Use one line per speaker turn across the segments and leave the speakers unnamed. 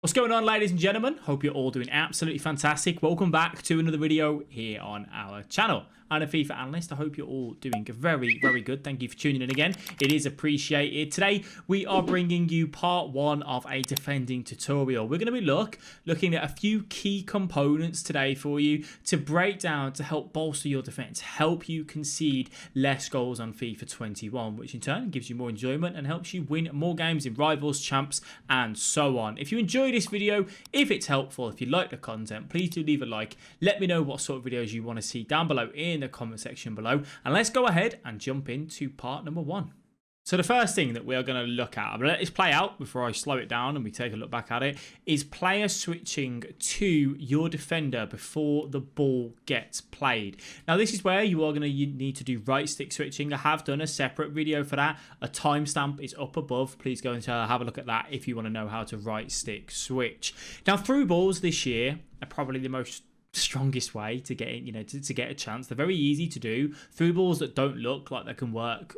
What's going on, ladies and gentlemen? Hope you're all doing absolutely fantastic. Welcome back to another video here on our channel. I'm a FIFA Analyst. I hope you're all doing very, very good. Thank you for tuning in again. It is appreciated. Today, we are bringing you part one of a defending tutorial. We're going to be looking at a few key components today for you to break down to help bolster your defense, help you concede less goals on FIFA 21, which in turn gives you more enjoyment and helps you win more games in Rivals, Champs, and so on. If you enjoy this video, if it's helpful, if you like the content, please do leave a like. Let me know what sort of videos you want to see down below in the comment section below, and let's go ahead and jump into part number one. So the first thing that we are going to look at, I'm going to let this play out before I slow it down and we take a look back at it, is player switching to your defender before the ball gets played. Now this is where you are going to need to do right stick switching. I have done a separate video for that. A timestamp is up above. Please go and have a look at that if you want to know how to right stick switch. Now through balls this year are probably the most strongest way to get in, to get a chance. They're very easy to do. Through balls that don't look like they can work.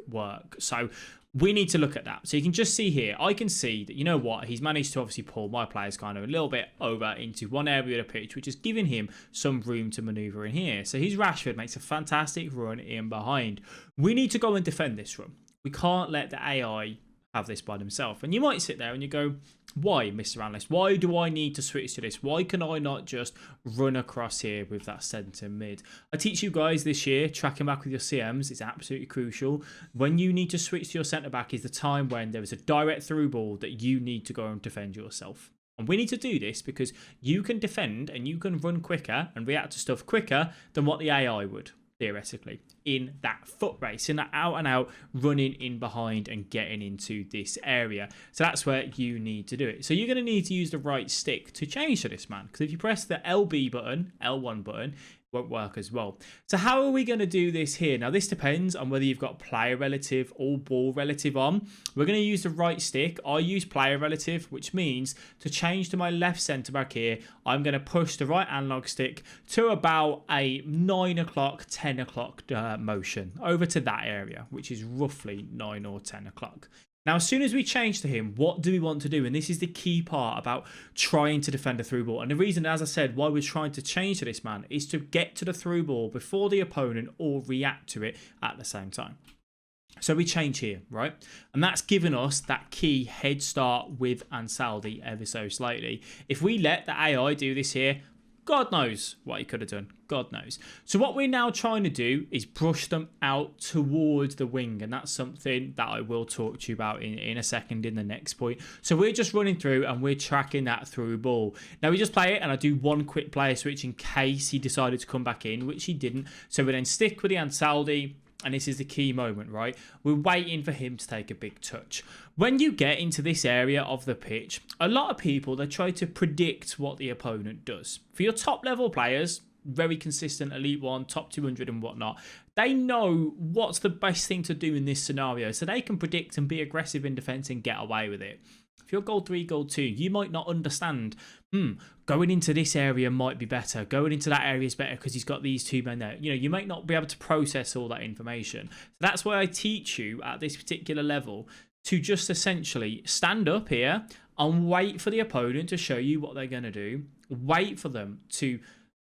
So we need to look at that. So you can just see here, I can see that, you know what, he's managed to obviously pull my players kind of a little bit over into one area of the pitch, which is giving him some room to maneuver in here. So his Rashford makes a fantastic run in behind. We need to go and defend this run. We can't let the AI have this by themselves. And you might sit there and you go, why, Mr. Analyst? Why do I need to switch to this? Why can I not just run across here with that centre mid? I teach you guys this year, tracking back with your CMs is absolutely crucial. When you need to switch to your centre back is the time when there is a direct through ball that you need to go and defend yourself. And we need to do this because you can defend and you can run quicker and react to stuff quicker than what the AI would, theoretically, in that foot race, in that out and out running in behind and getting into this area. So that's where you need to do it. So you're going to need to use the right stick to change to this, man, because if you press the LB button, L1 button, won't work as well. So how are we going to do this here? Now this depends on whether you've got player relative or ball relative on. We're going to use the right stick. I use player relative, which means to change to my left centre back here, I'm going to push the right analog stick to about a 9 o'clock, 10 o'clock motion over to that area, which is roughly 9 or 10 o'clock. Now, as soon as we change to him, what do we want to do? And this is the key part about trying to defend a through ball. And the reason, as I said, why we're trying to change to this man is to get to the through ball before the opponent or react to it at the same time. So we change here, right? And that's given us that key head start with Ansaldi ever so slightly. If we let the AI do this here, God knows what he could have done. God knows. So what we're now trying to do is brush them out towards the wing. And that's something that I will talk to you about in a second in the next point. So we're just running through and we're tracking that through ball. Now we just play it and I do one quick player switch in case he decided to come back in, which he didn't. So we then stick with the Ansaldi. And this is the key moment, right? We're waiting for him to take a big touch. When you get into this area of the pitch, a lot of people, they try to predict what the opponent does. For your top level players, very consistent, Elite 1, top 200 and whatnot, they know what's the best thing to do in this scenario. So they can predict and be aggressive in defense and get away with it. If you're goal 3, goal 2, you might not understand, going into this area might be better. Going into that area is better because he's got these two men there. You might not be able to process all that information. So that's why I teach you at this particular level to just essentially stand up here and wait for the opponent to show you what they're going to do. Wait for them to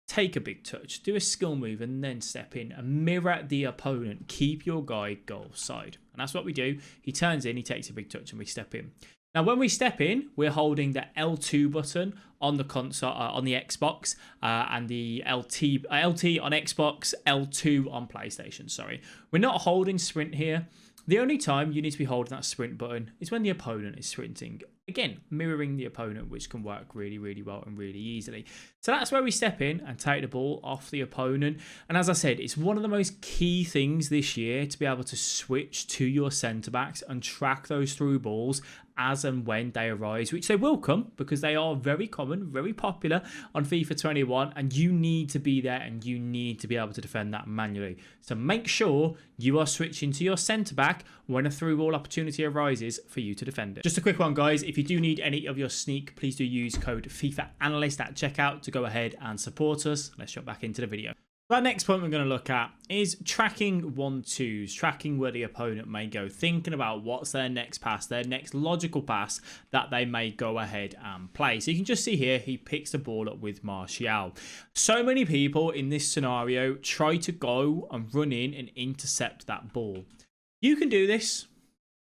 take a big touch, do a skill move, and then step in and mirror the opponent. Keep your guy goal side. And that's what we do. He turns in, he takes a big touch, and we step in. Now, when we step in, we're holding the L2 button on the console, on the Xbox, and the LT on Xbox, L2 on PlayStation. Sorry, we're not holding sprint here. The only time you need to be holding that sprint button is when the opponent is sprinting. Again, mirroring the opponent, which can work really, really well and really easily. So that's where we step in and take the ball off the opponent. And as I said, it's one of the most key things this year to be able to switch to your centre-backs and track those through balls as and when they arise, which they will come because they are very common, very popular on FIFA 21, and you need to be there and you need to be able to defend that manually. So make sure you are switching to your centre-back when a through ball opportunity arises for you to defend it. Just a quick one, guys. If you do need any of your sneak, please do use code FIFA Analyst at checkout to go ahead and support us. Let's jump back into the video. That next point we're going to look at is tracking 1-2s, tracking where the opponent may go, thinking about what's their next pass, their next logical pass that they may go ahead and play. So you can just see here, he picks the ball up with Martial. So many people in this scenario try to go and run in and intercept that ball. You can do this.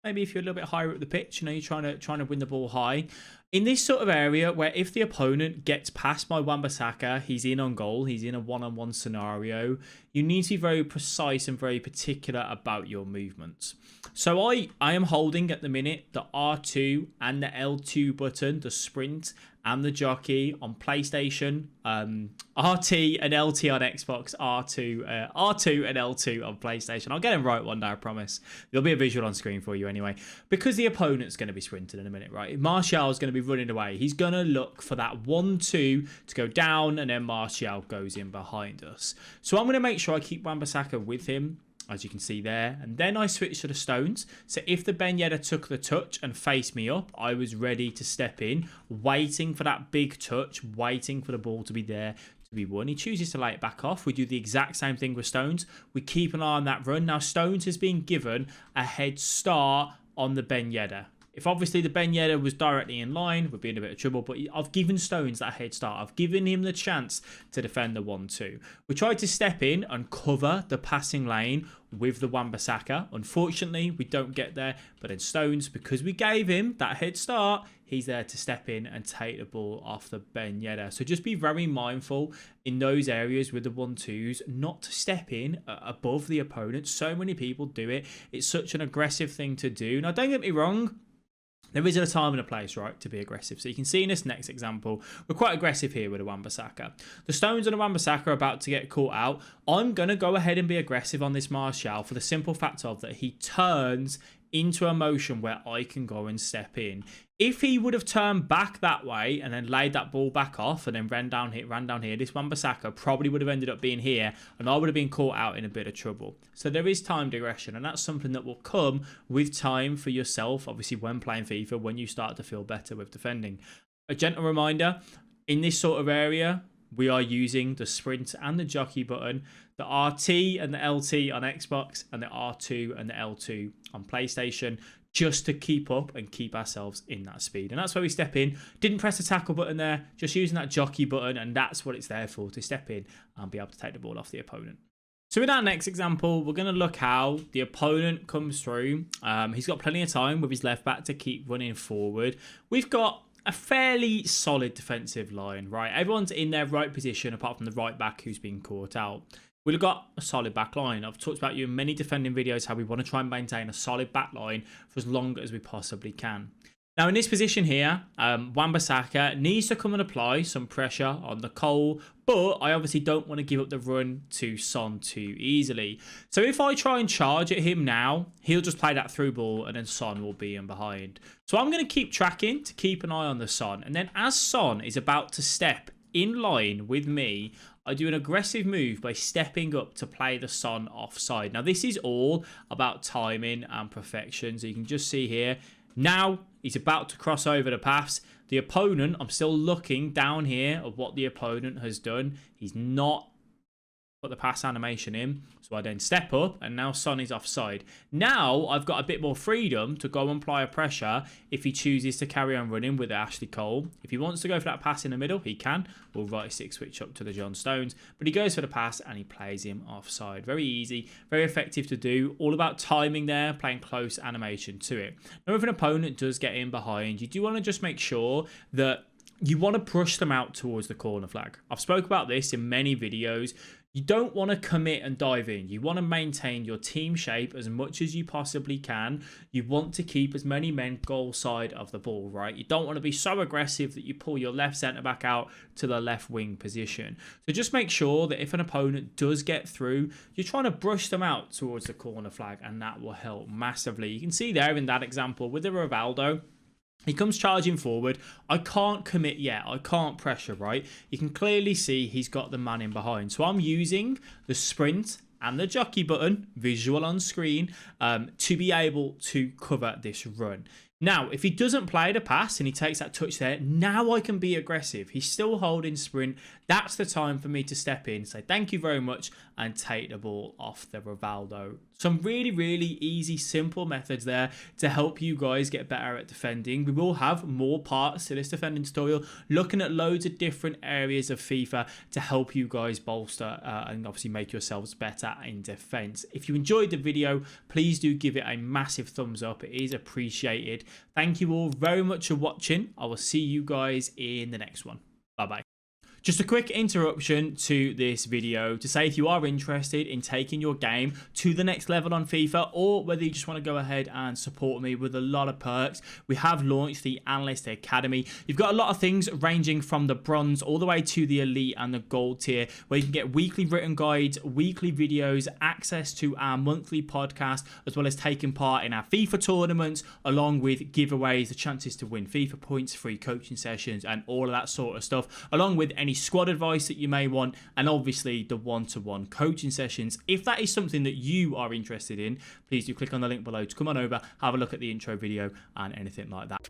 Maybe if you're a little bit higher up the pitch, you know, you're trying to win the ball high. In this sort of area where if the opponent gets past my Wan-Bissaka, he's in on goal, he's in a one-on-one scenario, you need to be very precise and very particular about your movements. So I am holding at the minute the R2 and the L2 button, the sprint and the jockey on PlayStation, RT and LT on Xbox, R2 and L2 on PlayStation. I'll get them right one day, I promise. There'll be a visual on screen for you anyway. Because the opponent's going to be sprinting in a minute, right? Martial's going to be running away. He's going to look for that 1-2 to go down, and then Martial goes in behind us. So I'm going to make sure I keep Wan-Bissaka with him, as you can see there, and then I switch to the stones. So if the Ben Yedder took the touch and faced me up, I was ready to step in, waiting for that big touch, waiting for the ball to be there to be won. He chooses to lay it back off. We do the exact same thing with Stones. We keep an eye on that run. Now Stones has been given a head start on the Ben Yedder. If obviously the Ben Yedder was directly in line, we'd be in a bit of trouble, but I've given Stones that head start. I've given him the chance to defend the 1-2. We tried to step in and cover the passing lane with the Wan-Bissaka. Unfortunately, we don't get there, but in Stones, because we gave him that head start, he's there to step in and take the ball off the Ben Yedder. So just be very mindful in those areas with the 1-2s, not to step in above the opponent. So many people do it. It's such an aggressive thing to do. Now, don't get me wrong. There is a time and a place, right, to be aggressive. So you can see in this next example, we're quite aggressive here with the Wan-Bissaka. The Stones and the Wan-Bissaka are about to get caught out. I'm going to go ahead and be aggressive on this Martial for the simple fact of that he turns into a motion where I can go and step in. If he would have turned back that way and then laid that ball back off and then ran down here, this Wan-Bissaka probably would have ended up being here and I would have been caught out in a bit of trouble. So there is timed aggression, and that's something that will come with time for yourself, obviously when playing FIFA, when you start to feel better with defending. A gentle reminder, in this sort of area, we are using the sprint and the jockey button, the RT and the LT on Xbox, and the R2 and the L2 on PlayStation, just to keep up and keep ourselves in that speed. And that's where we step in. Didn't press the tackle button there, just using that jockey button, and that's what it's there for, to step in and be able to take the ball off the opponent. So in our next example, we're going to look how the opponent comes through. He's got plenty of time with his left back to keep running forward. We've got a fairly solid defensive line, right? Everyone's in their right position apart from the right back who's been caught out. We've got a solid back line. I've talked about you in many defending videos how we want to try and maintain a solid back line for as long as we possibly can. Now in this position here, Wan-Bissaka needs to come and apply some pressure on the Cole, but I obviously don't want to give up the run to Son too easily. So if I try and charge at him now, he'll just play that through ball and then Son will be in behind. So I'm going to keep tracking to keep an eye on the Son. And then as Son is about to step in line with me, I do an aggressive move by stepping up to play the Son offside. Now this is all about timing and perfection. So you can just see here, now he's about to cross over the pass. The opponent, I'm still looking down here of what the opponent has done. He's not put the pass animation in. So I then step up and now Son is offside. Now I've got a bit more freedom to go and apply a pressure if he chooses to carry on running with Ashley Cole. If he wants to go for that pass in the middle, he can. We'll right stick switch up to the John Stones. But he goes for the pass and he plays him offside. Very easy, very effective to do. All about timing there, playing close animation to it. Now if an opponent does get in behind, you do want to just make sure that you want to push them out towards the corner flag. I've spoke about this in many videos. You don't want to commit and dive in. You want to maintain your team shape as much as you possibly can. You want to keep as many men goal side of the ball, right? You don't want to be so aggressive that you pull your left centre back out to the left wing position. So just make sure that if an opponent does get through, you're trying to brush them out towards the corner flag, and that will help massively. You can see there in that example with the Rivaldo, he comes charging forward. I can't commit yet. I can't pressure, right? You can clearly see he's got the man in behind. So I'm using the sprint and the jockey button, visual on screen, to be able to cover this run. Now, if he doesn't play the pass and he takes that touch there, now I can be aggressive. He's still holding sprint. That's the time for me to step in, say thank you very much, and take the ball off the Rivaldo. Some really, really easy, simple methods there to help you guys get better at defending. We will have more parts to this defending tutorial, looking at loads of different areas of FIFA to help you guys bolster and obviously make yourselves better in defense. If you enjoyed the video, please do give it a massive thumbs up. It is appreciated. Thank you all very much for watching. I will see you guys in the next one. Bye-bye. Just a quick interruption to this video to say if you are interested in taking your game to the next level on FIFA, or whether you just want to go ahead and support me with a lot of perks, we have launched the Analyst Academy. You've got a lot of things ranging from the bronze all the way to the elite and the gold tier, where you can get weekly written guides, weekly videos, access to our monthly podcast, as well as taking part in our FIFA tournaments, along with giveaways, the chances to win FIFA points, free coaching sessions, and all of that sort of stuff, along with any squad advice that you may want, and obviously the one-to-one coaching sessions. If that is something that you are interested in, please do click on the link below to come on over, have a look at the intro video and anything like that.